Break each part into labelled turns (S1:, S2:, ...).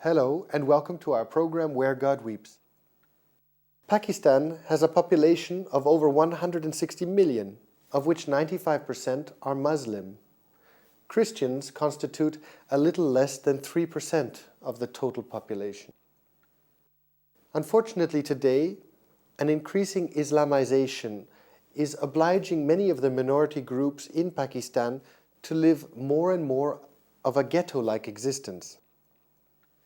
S1: Hello and welcome to our program Where God Weeps. Pakistan has a population of over 160 million, of which 95% are Muslim. Christians constitute a little less than 3% of the total population. Unfortunately today, an increasing Islamization is obliging many of the minority groups in Pakistan to live more and more of a ghetto-like existence.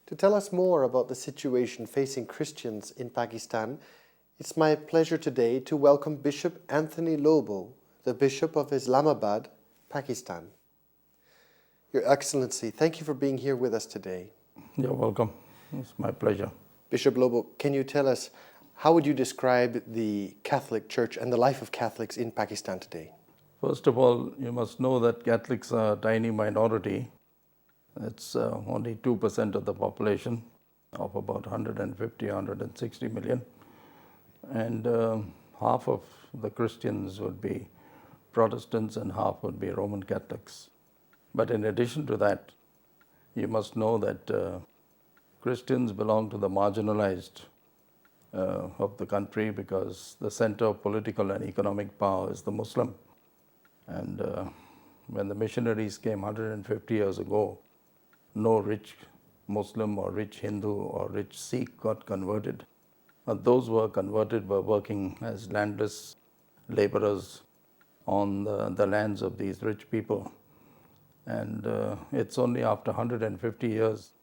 S1: To tell us more about the situation facing Christians in Pakistan, it's my pleasure today to welcome Bishop Anthony Lobo, the Bishop of Islamabad, Pakistan. Your Excellency, thank you for being here with us today.
S2: You're welcome. It's my pleasure.
S1: Bishop Lobo, can you tell us, how would you describe the Catholic Church and the life of Catholics in Pakistan today?
S2: First of all, you must know that Catholics are a tiny minority. It's only 2% of the population of about 150, 160 million. And half of the Christians would be Protestants and half would be Roman Catholics. But in addition to that, you must know that Christians belong to the marginalized of the country because the center of political and economic power is the Muslim. And when the missionaries came 150 years ago, no rich Muslim or rich Hindu or rich Sikh got converted. But those who were converted were working as landless laborers on the lands of these rich people. And it's only after 150 years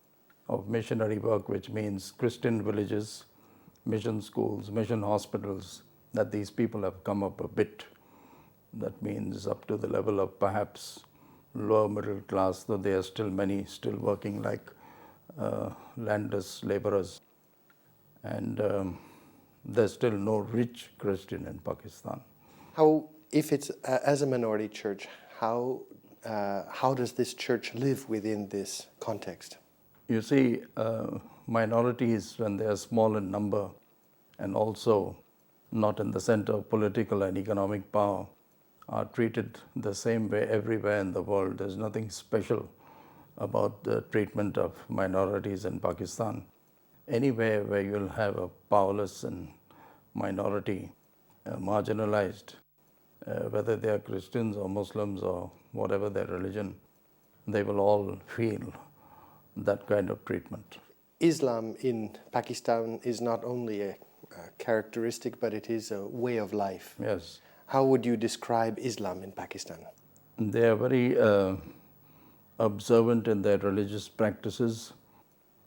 S2: of missionary work, which means Christian villages, mission schools, mission hospitals, that these people have come up a bit. That means up to the level of perhaps lower middle class, though there are still many still working like landless laborers. And there's still no rich Christian in Pakistan.
S1: How, if it's as a minority church, how does this church live within this context?
S2: You see, minorities, when they are small in number and also not in the center of political and economic power, are treated the same way everywhere in the world. There's nothing special about the treatment of minorities in Pakistan. Anywhere where you'll have a powerless and minority, marginalized, whether they are Christians or Muslims or whatever their religion, they will all feel that kind of treatment.
S1: Islam in Pakistan is not only a characteristic, but it is a way of life.
S2: Yes.
S1: How would you describe Islam in Pakistan?
S2: They are very observant in their religious practices.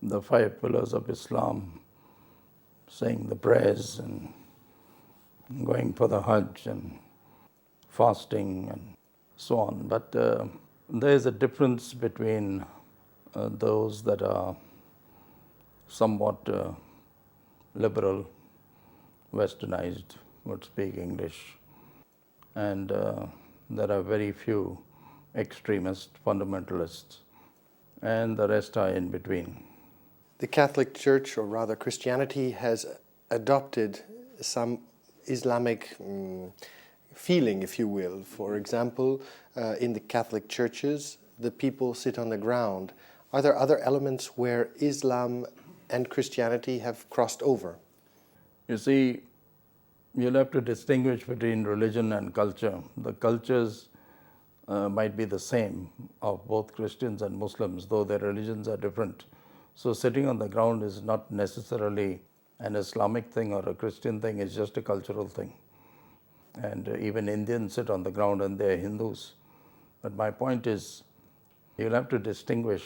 S2: The 5 pillars of Islam, saying the prayers and going for the Hajj and fasting and so on. But there is a difference between those that are somewhat liberal, westernized, would speak English, and there are very few extremist fundamentalists, and the rest are in between.
S1: The Catholic Church, or rather Christianity, has adopted some Islamic feeling, if you will. For example, in the Catholic churches, the people sit on the ground. Are there other elements where Islam and Christianity have crossed over?
S2: You see, you'll have to distinguish between religion and culture. The cultures might be the same of both Christians and Muslims, though their religions are different. So sitting on the ground is not necessarily an Islamic thing or a Christian thing, it's just a cultural thing. And even Indians sit on the ground and they're Hindus. But my point is, you'll have to distinguish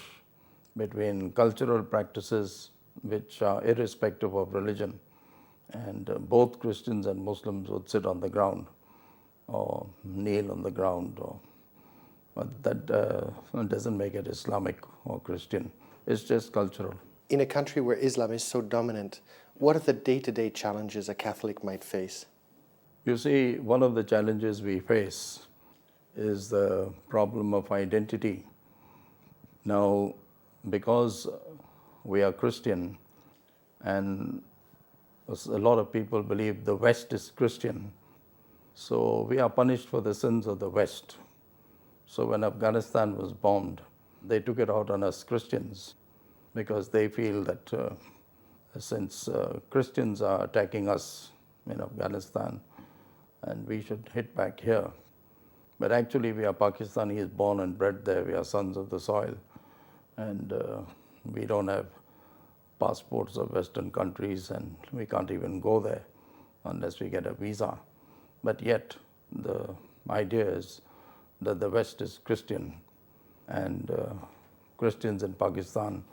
S2: between cultural practices which are irrespective of religion. And both Christians and Muslims would sit on the ground or kneel on the ground. But that doesn't make it Islamic or Christian. It's just cultural.
S1: In a country where Islam is so dominant, what are the day-to-day challenges a Catholic might face?
S2: You see, one of the challenges we face is the problem of identity. Now, because we are Christian and a lot of people believe the West is Christian, so we are punished for the sins of the West. So when Afghanistan was bombed, they took it out on us Christians. because they feel that since Christians are attacking us in Afghanistan, and we should hit back here. But actually, we are Pakistanis born and bred there. We are sons of the soil, and we don't have passports of Western countries, and we can't even go there unless we get a visa. But yet, the idea is that the West is Christian, and Christians in Pakistan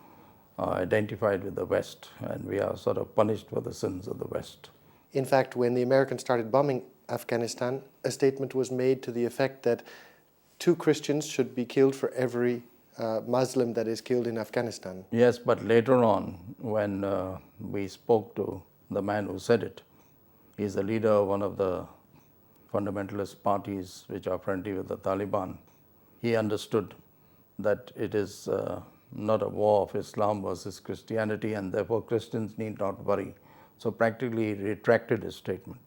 S2: are identified with the West, and we are sort of punished for the sins of the West.
S1: In fact, when the Americans started bombing Afghanistan, a statement was made to the effect that 2 Christians should be killed for every Muslim that is killed in Afghanistan.
S2: Yes, but later on, when we spoke to the man who said it, he's the leader of one of the fundamentalist parties which are friendly with the Taliban. He understood that it is not a war of Islam versus Christianity, and therefore Christians need not worry. So practically he retracted his statement.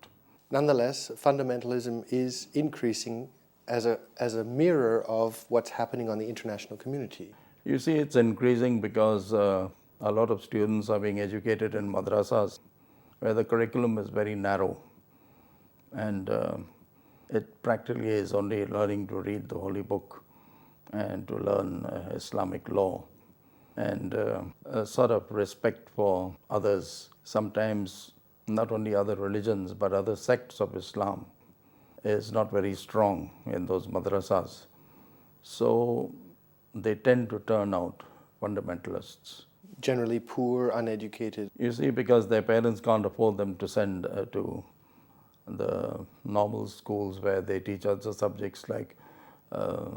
S1: Nonetheless, fundamentalism is increasing as a mirror of what's happening on the international community.
S2: You see, it's increasing because a lot of students are being educated in madrasas where the curriculum is very narrow, and it practically is only learning to read the Holy Book and to learn Islamic law, and a sort of respect for others, sometimes not only other religions but other sects of Islam, is not very strong in those madrasas. So they tend to turn out fundamentalists.
S1: Generally poor, uneducated.
S2: You see, because their parents can't afford them to send to the normal schools where they teach other subjects like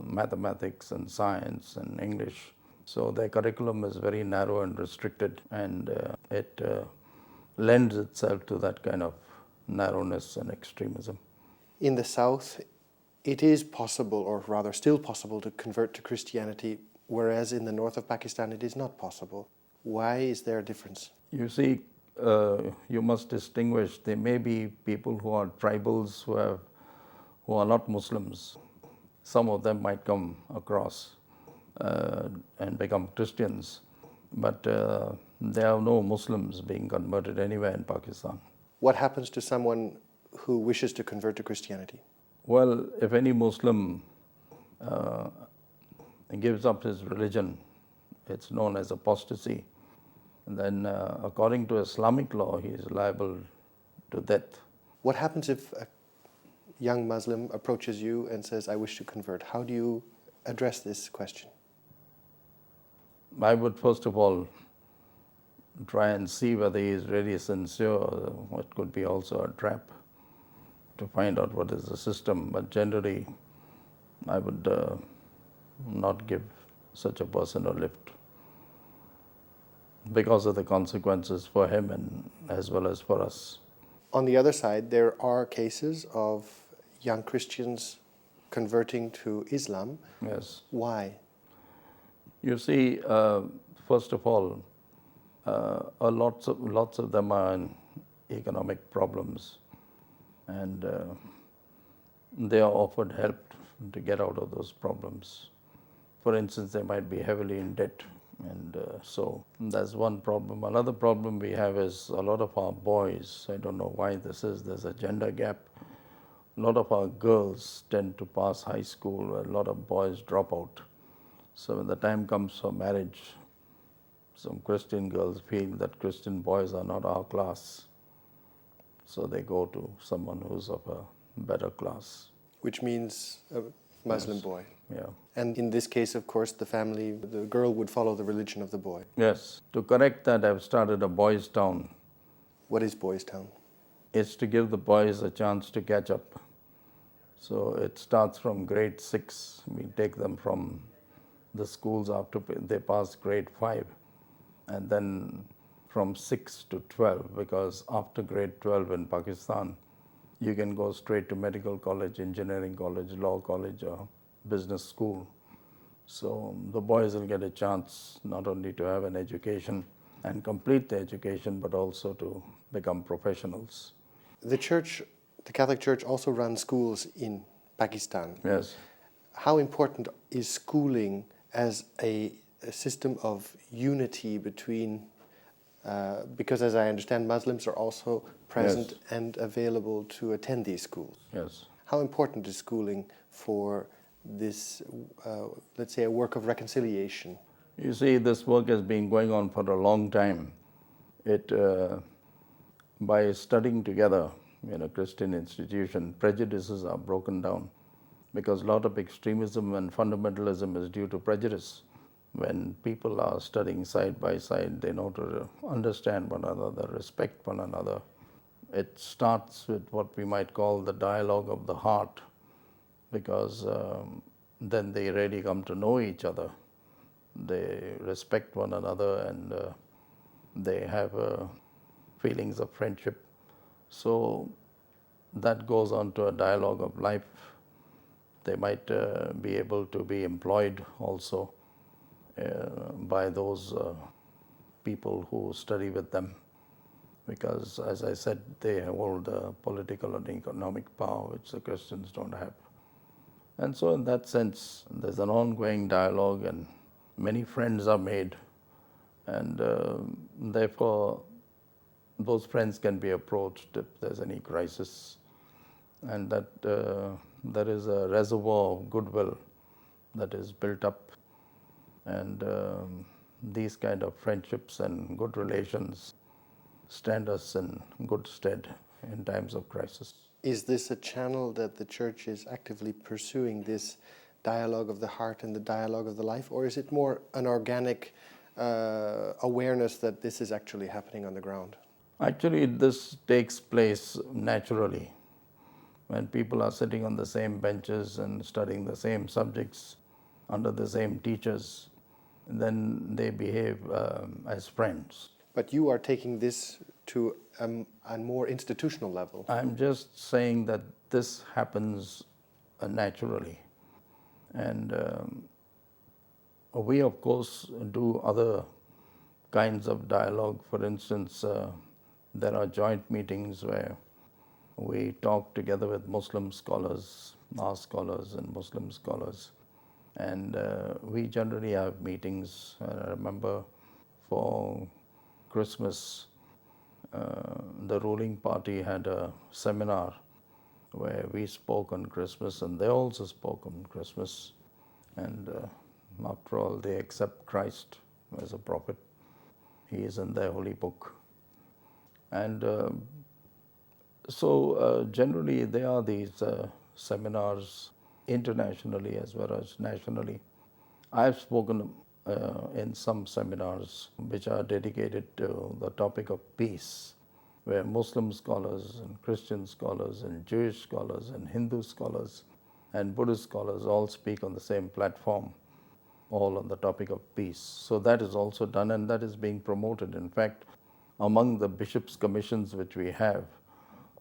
S2: mathematics and science and English. So their curriculum is very narrow and restricted, and it lends itself to that kind of narrowness and extremism.
S1: In the South, it is possible, or rather still possible, to convert to Christianity, whereas in the north of Pakistan it is not possible. Why is there a difference?
S2: You see, you must distinguish. There may be people who are tribals who are not Muslims. Some of them might come across and become Christians, but there are no Muslims being converted anywhere in Pakistan.
S1: What happens to someone who wishes to convert to Christianity?
S2: Well, if any Muslim gives up his religion, it's known as apostasy. And then, according to Islamic law, he is liable to death.
S1: What happens if a young Muslim approaches you and says, I wish to convert? How do you address this question?
S2: I would first of all try and see whether he is really sincere, or what could be also a trap, to find out what is the system. But generally, I would not give such a person a lift because of the consequences for him and as well as for us.
S1: On the other side, there are cases of young Christians converting to Islam.
S2: Yes.
S1: Why?
S2: You see, first of all, lots of them are in economic problems, and they are offered help to get out of those problems. For instance, they might be heavily in debt, and so that's one problem. Another problem we have is a lot of our boys, I don't know why this is, there's a gender gap. A lot of our girls tend to pass high school, a lot of boys drop out. So when the time comes for marriage, some Christian girls feel that Christian boys are not our class. So they go to someone who's of a better class.
S1: Which means a Muslim boy.
S2: Yeah.
S1: And in this case, of course, the girl would follow the religion of the boy.
S2: Yes. To correct that, I've started a boys' town.
S1: What is Boys Town?
S2: It's to give the boys a chance to catch up. So it starts from grade 6. We take them from the schools after they pass grade 5. And then from 6 to 12, because after grade 12 in Pakistan, you can go straight to medical college, engineering college, law college, or business school. So the boys will get a chance not only to have an education and complete the education, but also to become professionals.
S1: The Catholic Church also runs schools in Pakistan.
S2: Yes.
S1: How important is schooling as a a system of unity between, because as I understand, Muslims are also present
S2: Yes.
S1: and available to attend these schools.
S2: Yes.
S1: How important is schooling for this, let's say, a work of reconciliation?
S2: You see, this work has been going on for a long time. By studying together in a Christian institution, prejudices are broken down, because a lot of extremism and fundamentalism is due to prejudice. When people are studying side by side, they know to understand one another, respect one another. It starts with what we might call the dialogue of the heart, because then they really come to know each other. They respect one another, and they have feelings of friendship. So that goes on to a dialogue of life. They might be able to be employed also by those people who study with them, because, as I said, they hold political and economic power which the Christians don't have. And so in that sense, there's an ongoing dialogue, and many friends are made, and therefore those friends can be approached if there's any crisis, and that there is a reservoir of goodwill that is built up, and these kind of friendships and good relations stand us in good stead in times of crisis.
S1: Is this a channel that the Church is actively pursuing, this dialogue of the heart and the dialogue of the life, or is it more an organic awareness that this is actually happening on the ground?
S2: Actually, this takes place naturally. When people are sitting on the same benches and studying the same subjects under the same teachers, then they behave as friends.
S1: But you are taking this to a more institutional level.
S2: I'm just saying that this happens naturally. And we, of course, do other kinds of dialogue. For instance, there are joint meetings where we talk together with Muslim scholars, our scholars and Muslim scholars. And we generally have meetings. I remember for Christmas, the ruling party had a seminar where we spoke on Christmas, and they also spoke on Christmas. And after all, they accept Christ as a prophet. He is in their holy book. And so generally there are these seminars internationally as well as nationally. I've spoken in some seminars which are dedicated to the topic of peace, where Muslim scholars and Christian scholars and Jewish scholars and Hindu scholars and Buddhist scholars all speak on the same platform, all on the topic of peace. So that is also done, and that is being promoted. In fact, among the bishops' commissions which we have,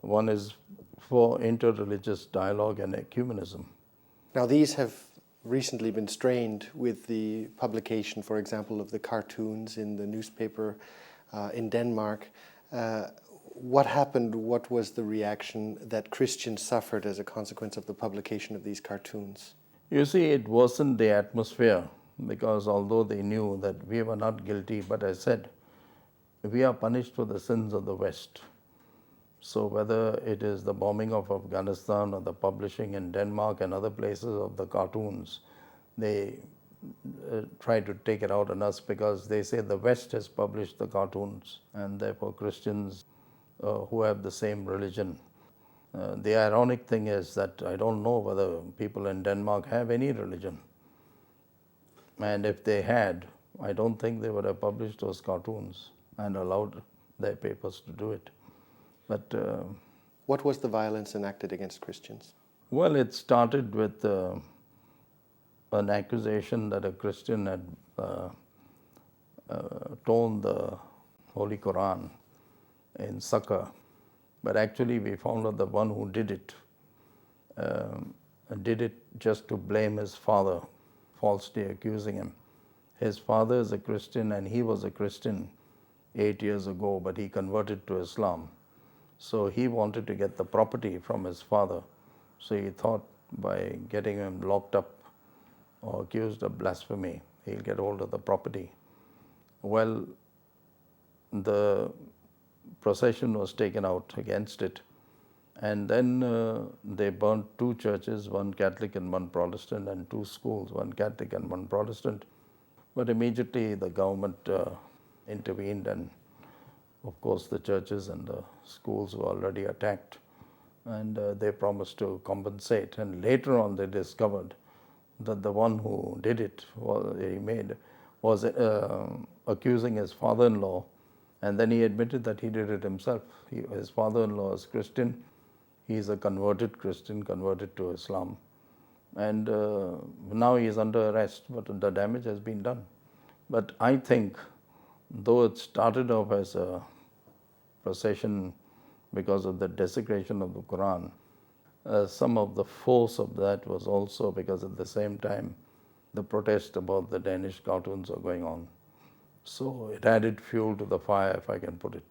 S2: one is for interreligious dialogue and ecumenism.
S1: Now, these have recently been strained with the publication, for example, of the cartoons in the newspaper in Denmark. What happened? What was the reaction that Christians suffered as a consequence of the publication of these cartoons?
S2: You see, it worsened the atmosphere, because although they knew that we were not guilty, but I said, we are punished for the sins of the West. So whether it is the bombing of Afghanistan or the publishing in Denmark and other places of the cartoons, they try to take it out on us, because they say the West has published the cartoons, and therefore Christians who have the same religion. The ironic thing is that I don't know whether people in Denmark have any religion. And if they had, I don't think they would have published those cartoons and allowed their papers to do it. But
S1: what was the violence enacted against Christians?
S2: Well, it started with an accusation that a Christian had torn the Holy Quran in succor. But actually we found out the one who did it just to blame his father, falsely accusing him. His father is a Christian and he was a Christian 8 years ago, but he converted to Islam. So he wanted to get the property from his father. So he thought by getting him locked up or accused of blasphemy, he'll get hold of the property. Well, the procession was taken out against it, and then they burnt two churches, one Catholic and one Protestant, and two schools, one Catholic and one Protestant. But immediately the government intervened, and of course the churches and the schools were already attacked, and they promised to compensate. And later on they discovered that the one who did it was accusing his father-in-law, and then he admitted that he did it himself. His father-in-law is Christian. He is a converted Christian, converted to Islam. And now he is under arrest, but the damage has been done. But I think, though it started off as a procession because of the desecration of the Quran, some of the force of that was also because at the same time the protest about the Danish cartoons are going on. So it added fuel to the fire, if I can put it.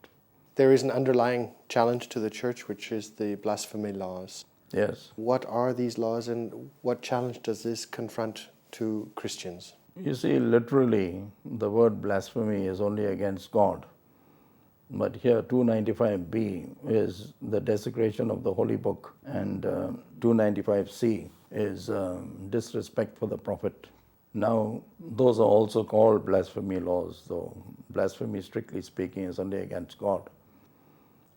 S1: There is an underlying challenge to the church, which is the blasphemy laws.
S2: Yes.
S1: What are these laws, and what challenge does this confront to Christians?
S2: You see, literally, the word blasphemy is only against God. But here, 295b is the desecration of the Holy Book, and 295c is disrespect for the Prophet. Now, those are also called blasphemy laws, though blasphemy, strictly speaking, is only against God.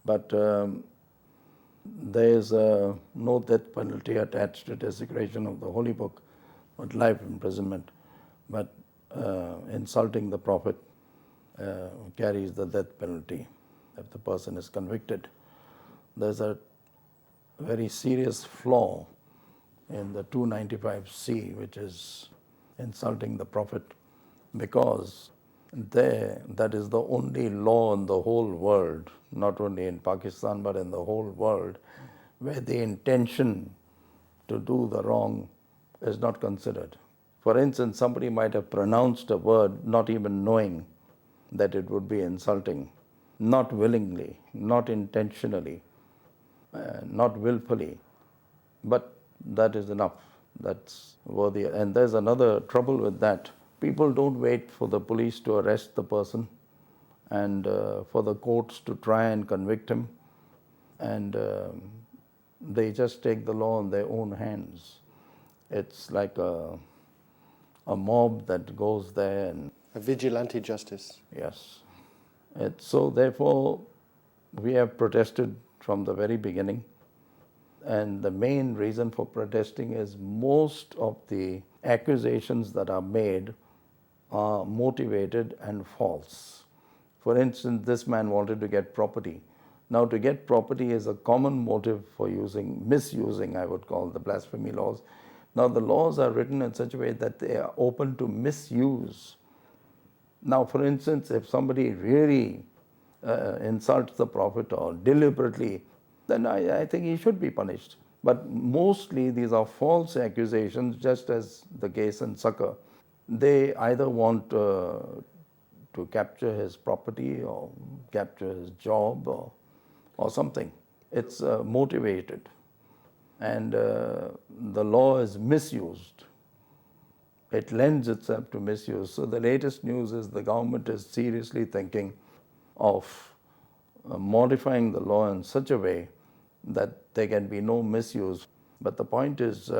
S2: But there is no death penalty attached to desecration of the Holy Book, but life imprisonment. But insulting the Prophet carries the death penalty if the person is convicted. There's a very serious flaw in the 295c, which is insulting the Prophet, because that is the only law in the whole world, not only in Pakistan but in the whole world, where the intention to do the wrong is not considered. For instance, somebody might have pronounced a word not even knowing that it would be insulting, not willingly, not intentionally, not willfully, but that is enough. That's worthy. And there's another trouble with that. People don't wait for the police to arrest the person and for the courts to try and convict him, and they just take the law in their own hands. It's like a mob that goes there and...
S1: A vigilante justice.
S2: Yes. So therefore, we have protested from the very beginning. And the main reason for protesting is most of the accusations that are made are motivated and false. For instance, this man wanted to get property. Now, to get property is a common motive for misusing, I would call, the blasphemy laws. Now, the laws are written in such a way that they are open to misuse. Now, for instance, if somebody really insults the Prophet or deliberately, then I think he should be punished. But mostly these are false accusations, just as the case in Succor. They either want to capture his property or capture his job or something. It's motivated. And the law is misused. It lends itself to misuse. So the latest news is the government is seriously thinking of modifying the law in such a way that there can be no misuse. But the point is,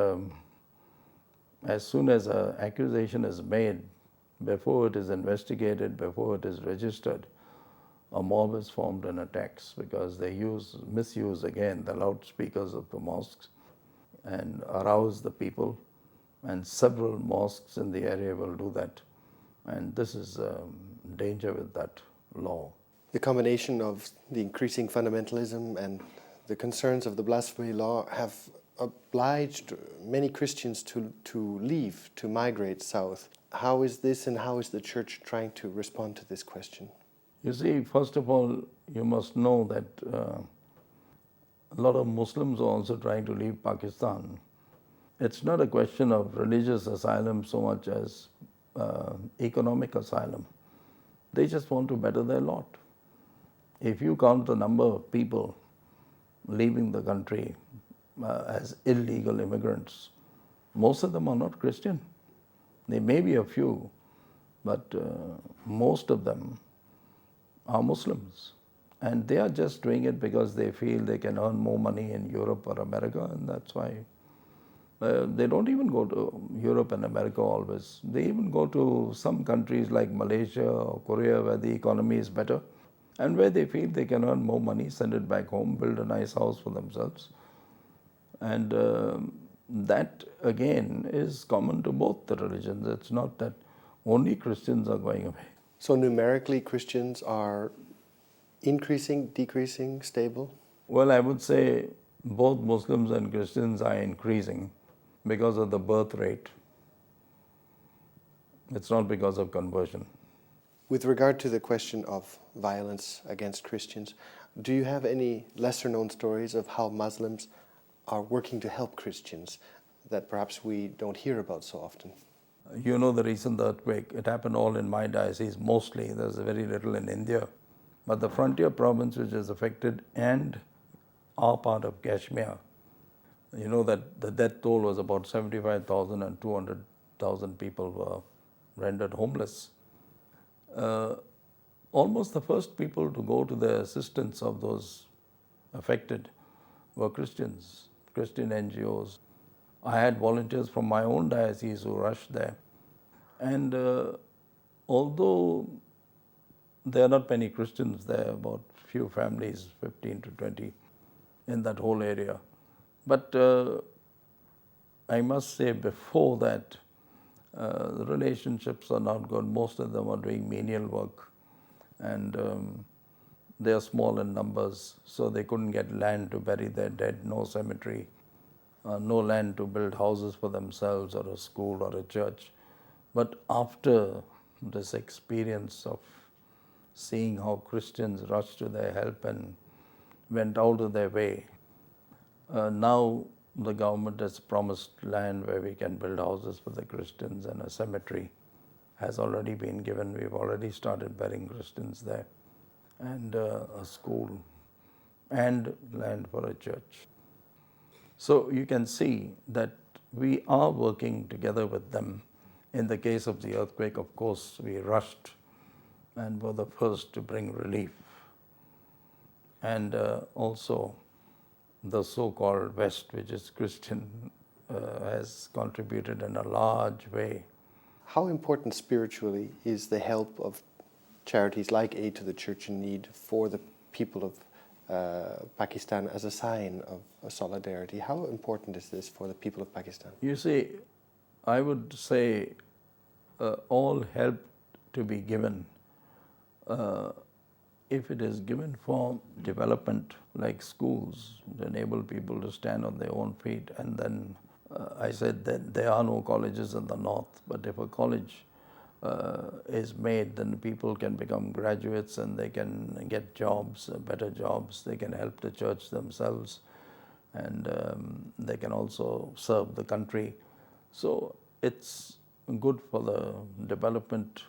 S2: as soon as an accusation is made, before it is investigated, before it is registered, a mob is formed and attacks, because they misuse again the loudspeakers of the mosques and arouse the people, and several mosques in the area will do that. And this is danger with that law.
S1: The combination of the increasing fundamentalism and the concerns of the blasphemy law have obliged many Christians to leave, to migrate south. How is this, and how is the church trying to respond to this question?
S2: You see, first of all, you must know that a lot of Muslims are also trying to leave Pakistan. It's not a question of religious asylum so much as economic asylum. They just want to better their lot. If you count the number of people leaving the country as illegal immigrants, most of them are not Christian. There may be a few, but most of them are Muslims. And they are just doing it because they feel they can earn more money in Europe or America, and that's why. They don't even go to Europe and America always. They even go to some countries like Malaysia or Korea where the economy is better and where they feel they can earn more money, send it back home, build a nice house for themselves. And that again is common to both the religions. It's not that only Christians are going away.
S1: So numerically, Christians are increasing, decreasing, stable?
S2: Well, I would say both Muslims and Christians are increasing because of the birth rate. It's not because of conversion.
S1: With regard to the question of violence against Christians, do you have any lesser known stories of how Muslims are working to help Christians that perhaps we don't hear about so often?
S2: You know the recent earthquake, it happened all in my diocese mostly. There's very little in India. But the frontier province which is affected and our part of Kashmir, you know that the death toll was about 75,000 and 200,000 people were rendered homeless. Almost the first people to go to the assistance of those affected were Christians, Christian NGOs. I had volunteers from my own diocese who rushed there. And although there are not many Christians there, about few families, 15 to 20 in that whole area. But I must say before that, the relationships are not good. Most of them are doing menial work and they are small in numbers, so they couldn't get land to bury their dead, no cemetery, no land to build houses for themselves or a school or a church. But after this experience of seeing how Christians rushed to their help and went out of their way, now the government has promised land where we can build houses for the Christians, and a cemetery has already been given. We've already started burying Christians there, and a school and land for a church. So you can see that we are working together with them. In the case of the earthquake, of course, we rushed and were the first to bring relief. And also the so-called West, which is Christian, has contributed in a large way.
S1: How important spiritually is the help of charities like Aid to the Church in Need for the people of Pakistan as a sign of solidarity? How important is this for the people of Pakistan?
S2: You see, I would say all help to be given, if it is given for development, like schools, to enable people to stand on their own feet. And then I said that there are no colleges in the north, but if a college is made, then people can become graduates and they can get jobs, better jobs. They can help the church themselves, and they can also serve the country. So it's good for the development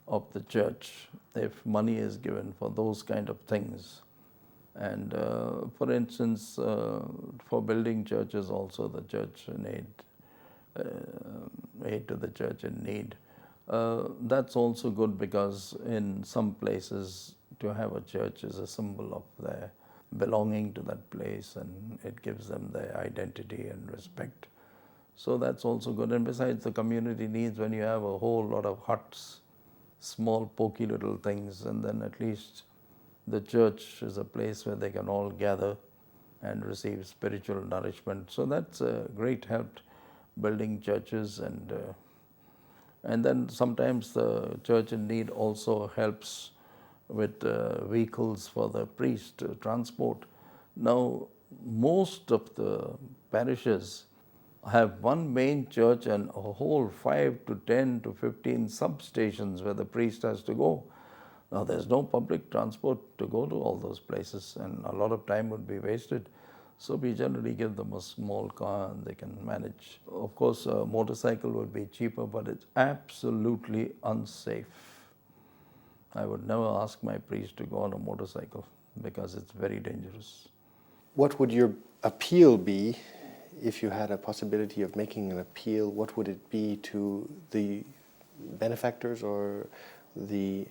S2: of the church if money is given for those kind of things. And for instance, for building churches also, the church in aid to the church in need, that's also good, because in some places to have a church is a symbol of their belonging to that place, and it gives them their identity and respect. So that's also good. And besides, the community needs, when you have a whole lot of huts, small pokey little things, and then at least the church is a place where they can all gather and receive spiritual nourishment. So that's a great help, building churches. And then sometimes the church in need also helps with vehicles for the priest to transport. Now, most of the parishes have one main church and a whole 5 to 10 to 15 substations where the priest has to go. Now, there's no public transport to go to all those places, and a lot of time would be wasted. So we generally give them a small car and they can manage. Of course, a motorcycle would be cheaper, but it's absolutely unsafe. I would never ask my priest to go on a motorcycle because it's very dangerous.
S1: What would your appeal be if you had a possibility of making an appeal? What would it be to the benefactors or the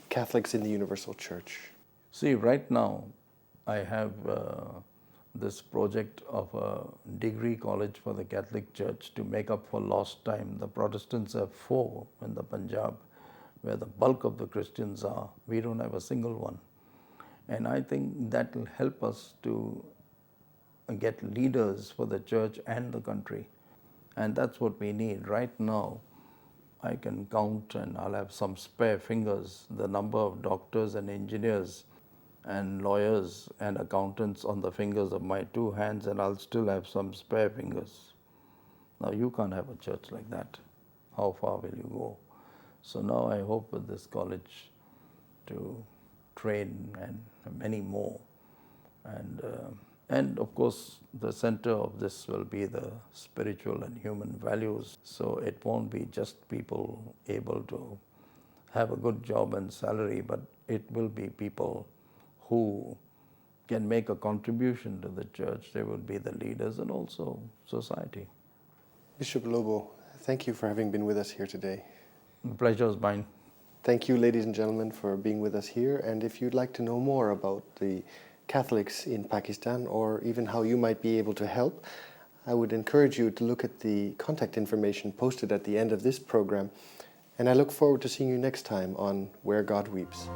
S1: Catholics in the Universal Church?
S2: See, right now I have this project of a degree college for the Catholic Church to make up for lost time. The Protestants have 4 in the Punjab, where the bulk of the Christians are. We don't have a single one. And I think that will help us to get leaders for the church and the country. And that's what we need. Right now, I can count, and I'll have some spare fingers, the number of doctors and engineers and lawyers and accountants on the fingers of my 2 hands, and I'll still have some spare fingers. Now, you can't have a church like that. How far will you go? So now I hope with this college to train and many more. And of course, the center of this will be the spiritual and human values. So it won't be just people able to have a good job and salary, but it will be people who can make a contribution to the church. They will be the leaders and also society.
S1: Bishop Lobo, thank you for having been with us here today.
S2: The pleasure is mine.
S1: Thank you, ladies and gentlemen, for being with us here. And if you'd like to know more about the Catholics in Pakistan, or even how you might be able to help, I would encourage you to look at the contact information posted at the end of this program. And I look forward to seeing you next time on Where God Weeps.